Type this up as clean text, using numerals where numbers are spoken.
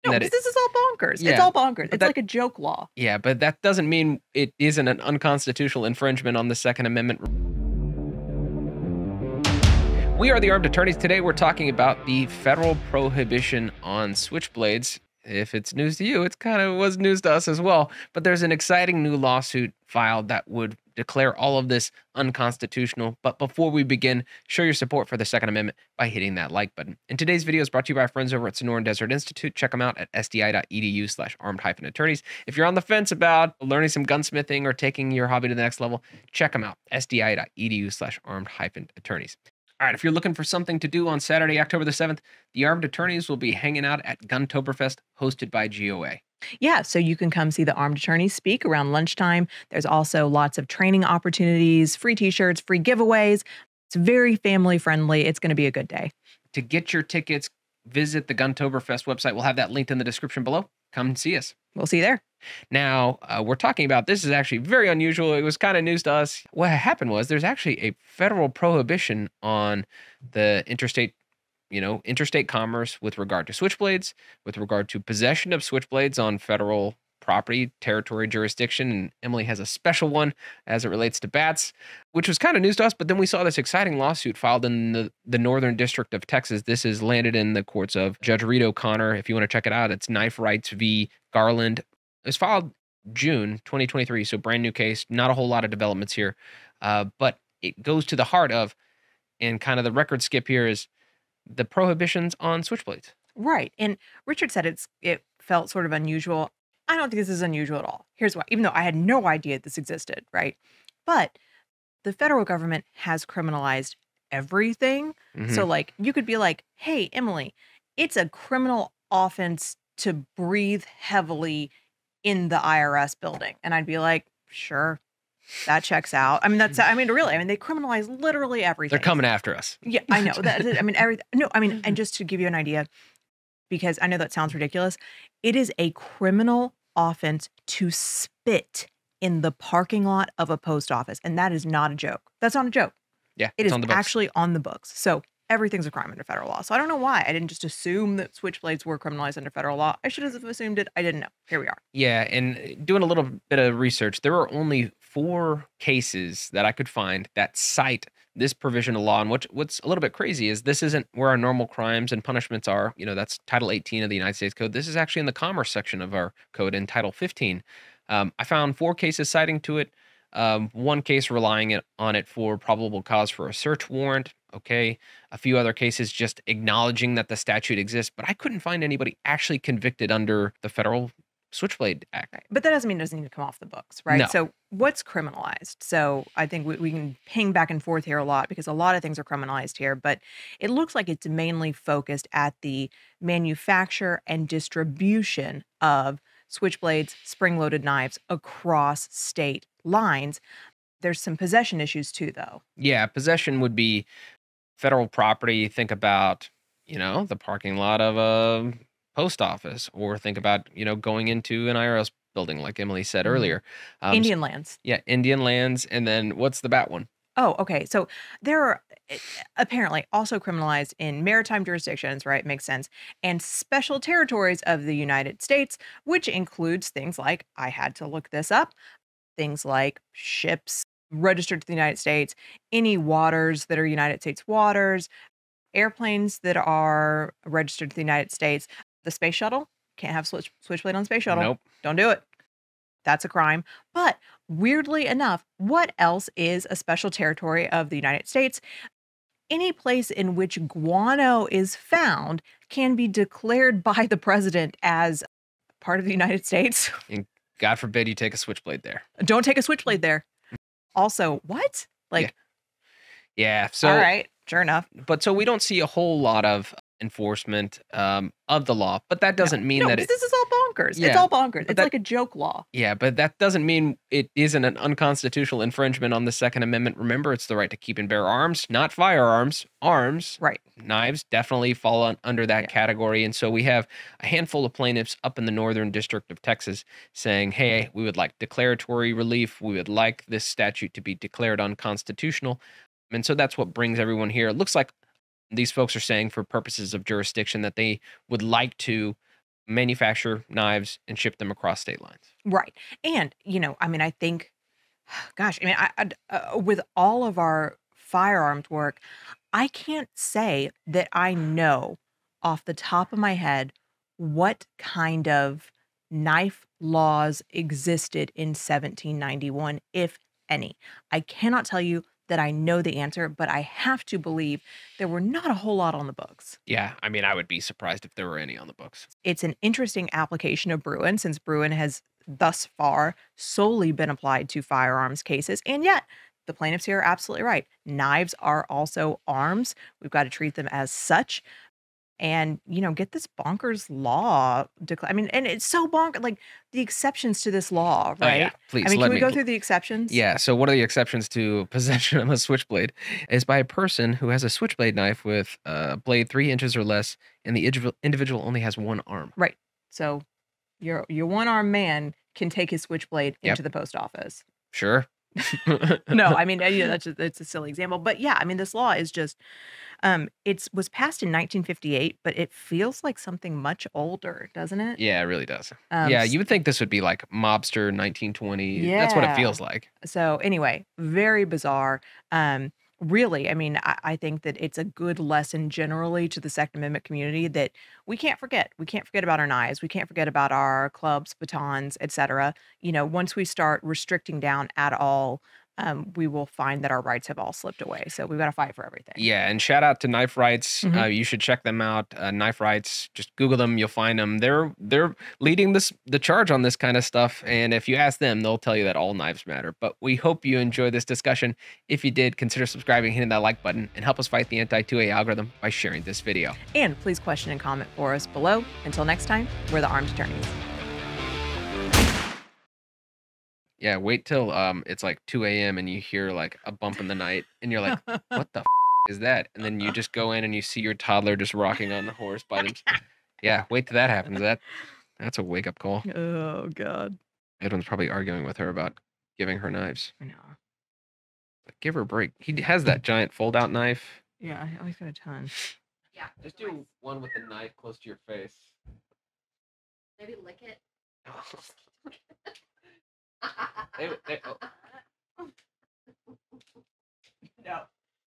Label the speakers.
Speaker 1: No,
Speaker 2: that
Speaker 1: because this is all bonkers. It's
Speaker 2: Yeah,
Speaker 1: all bonkers.
Speaker 2: but
Speaker 1: It's like a joke law.
Speaker 2: yeah, but that doesn't mean it isn't an unconstitutional infringement on the Second Amendment. We are the Armed Attorneys. Today we're talking about the federal prohibition on switchblades. If it's news to you, it's kind of was news to us as well. But there's an exciting new lawsuit filed that would declare all of this unconstitutional. But before we begin, show your support for the Second Amendment by hitting that like button. And today's video is brought to you by our friends over at Sonoran Desert Institute. Check them out at sdi.edu/armed-attorneys. If you're on the fence about learning some gunsmithing or taking your hobby to the next level, check them out, sdi.edu/armed-attorneys. All right, if you're looking for something to do on Saturday, October the 7th, the Armed Attorneys will be hanging out at Guntoberfest, hosted by GOA.
Speaker 1: Yeah, so you can come see the armed attorneys speak around lunchtime. There's also lots of training opportunities, free t-shirts, free giveaways. It's very family friendly. It's going to be a good day.
Speaker 2: To get your tickets, visit the Guntoberfest website. We'll have that linked in the description below. Come and see us.
Speaker 1: We'll see you there.
Speaker 2: Now, we're talking about, this is actually very unusual. It was kind of news to us. What happened was there's actually a federal prohibition on the interstate commerce with regard to switchblades, with regard to possession of switchblades on federal property, territory, jurisdiction. And Emily has a special one as it relates to bats, which was kind of news to us. But then we saw this exciting lawsuit filed in the Northern District of Texas. This is landed in the courts of Judge Reed O'Connor. If you want to check it out, it's Knife Rights v. Garland. It was filed June 2023, so brand new case. Not a whole lot of developments here, but it goes to the heart of, and kind of the record skip here is the prohibitions on switchblades.
Speaker 1: Right. And Richard said it felt sort of unusual. I don't think this is unusual at all. Here's why. Even though I had no idea this existed, right? But the federal government has criminalized everything.
Speaker 2: Mhm.
Speaker 1: So like you could be like, hey, Emily, it's a criminal offense to breathe heavily in the IRS building. And I'd be like, sure, that checks out. I mean, really, they criminalize literally everything.
Speaker 2: They're coming after us.
Speaker 1: Yeah, I know. And just to give you an idea, because I know that sounds ridiculous, it is a criminal offense to spit in the parking lot of a post office. And that is not a joke. That's not a joke.
Speaker 2: Yeah,
Speaker 1: It is
Speaker 2: on the books.
Speaker 1: actually on the books. So everything's a crime under federal law. So I don't know why. I didn't just assume that switchblades were criminalized under federal law. I should have assumed it. I didn't know. Here we are.
Speaker 2: Yeah, and doing a little bit of research, there are only 4 cases that I could find that cite this provision of law. And what's a little bit crazy is this isn't where our normal crimes and punishments are. That's Title 18 of the United States Code. This is actually in the commerce section of our code in Title 15. I found 4 cases citing to it. 1 case relying on it for probable cause for a search warrant. Okay. A few other cases just acknowledging that the statute exists, but I couldn't find anybody actually convicted under the Federal Switchblade Act.
Speaker 1: Right. But that doesn't mean it doesn't need to come off the books, right?
Speaker 2: No.
Speaker 1: So what's criminalized? So I think we can ping back and forth here a lot because a lot of things are criminalized here, but it looks like it's mainly focused at the manufacture and distribution of switchblades, spring-loaded knives across state lines. There's some possession issues too, though.
Speaker 2: Yeah, possession would be federal property. Think about, the parking lot of a post office, or think about, going into an IRS building, like Emily said earlier.
Speaker 1: Indian lands.
Speaker 2: Yeah, Indian lands. And then what's the bat one?
Speaker 1: Oh, okay. So there are apparently also criminalized in maritime jurisdictions, right? Makes sense. And special territories of the United States, which includes things like, I had to look this up, things like ships registered to the United States, any waters that are United States waters, airplanes that are registered to the United States. The space shuttle, can't have switchblade on space shuttle.
Speaker 2: Nope.
Speaker 1: Don't do it. That's a crime. But weirdly enough, what else is a special territory of the United States? Any place in which guano is found can be declared by the president as part of the United States.
Speaker 2: And God forbid you take a switchblade there.
Speaker 1: Don't take a switchblade there. Also, what?
Speaker 2: Yeah. So,
Speaker 1: all right, sure enough.
Speaker 2: But so we don't see a whole lot of enforcement of the law, but that doesn't mean that
Speaker 1: this is all bonkers.
Speaker 2: Yeah,
Speaker 1: it's all bonkers. It's
Speaker 2: that,
Speaker 1: like a joke law.
Speaker 2: Yeah, but that doesn't mean it isn't an unconstitutional infringement on the Second Amendment. Remember, it's the right to keep and bear arms, not firearms. Arms,
Speaker 1: right?
Speaker 2: Knives definitely fall under that category. And so we have a handful of plaintiffs up in the Northern District of Texas saying, hey, we would like declaratory relief. We would like this statute to be declared unconstitutional. And so that's what brings everyone here. It looks like these folks are saying, for purposes of jurisdiction, that they would like to manufacture knives and ship them across state lines.
Speaker 1: Right. And, I mean, I think, gosh, I mean, with all of our firearms work, I can't say that I know off the top of my head what kind of knife laws existed in 1791, if any. I cannot tell you that I know the answer, but I have to believe there were not a whole lot on the books.
Speaker 2: Yeah, I mean, I would be surprised if there were any on the books.
Speaker 1: It's an interesting application of Bruen, since Bruen has thus far solely been applied to firearms cases. And yet, the plaintiffs here are absolutely right. Knives are also arms. We've got to treat them as such. And, get this bonkers law I mean, and it's so like the exceptions to this law,
Speaker 2: Oh yeah,
Speaker 1: right? I
Speaker 2: please
Speaker 1: mean,
Speaker 2: let
Speaker 1: can we
Speaker 2: me.
Speaker 1: go through the exceptions?
Speaker 2: Yeah, so one of the exceptions to possession of a switchblade is by a person who has a switchblade knife with a blade 3 inches or less, and the individual only has one arm.
Speaker 1: Right. So your one-armed man can take his switchblade
Speaker 2: Yep,
Speaker 1: into the post office.
Speaker 2: sure.
Speaker 1: No, I mean, that's a silly example, but yeah, I mean, this law is just, it was passed in 1958, but it feels like something much older, doesn't it?
Speaker 2: Yeah, it really does.
Speaker 1: Um,
Speaker 2: Yeah,
Speaker 1: s-
Speaker 2: you would think this would be like mobster 1920. That's what it
Speaker 1: yeah.
Speaker 2: feels like.
Speaker 1: So anyway, very bizarre. Really, I mean, I think that it's a good lesson generally to the Second Amendment community that we can't forget. We can't forget about our knives. We can't forget about our clubs, batons, etc. Once we start restricting down at all, we will find that our rights have all slipped away. So we've got to fight for everything.
Speaker 2: Yeah, and shout out to Knife Rights.
Speaker 1: Mhm.
Speaker 2: You should check them out. Knife Rights. Just Google them. You'll find them. They're leading the charge on this kind of stuff. And if you ask them, they'll tell you that all knives matter. But we hope you enjoy this discussion. If you did, consider subscribing, hitting that like button, and help us fight the anti-2A algorithm by sharing this video.
Speaker 1: And please question and comment for us below. Until next time, we're the Armed Attorneys.
Speaker 2: Yeah, wait till it's like 2 a.m. and you hear like a bump in the night, and you're like, "What the is that?" And then you just go in and you see your toddler just rocking on the horse by them. Yeah, wait till that happens. That's a wake up call.
Speaker 1: Oh, God.
Speaker 2: Edwin's probably arguing with her about giving her knives.
Speaker 1: I know.
Speaker 2: Like, give her a break. He has that giant fold out knife.
Speaker 1: Yeah, I always got a ton.
Speaker 3: Yeah.
Speaker 2: Just do one with the knife close to your face.
Speaker 3: Maybe lick it.
Speaker 2: Oh.
Speaker 1: No.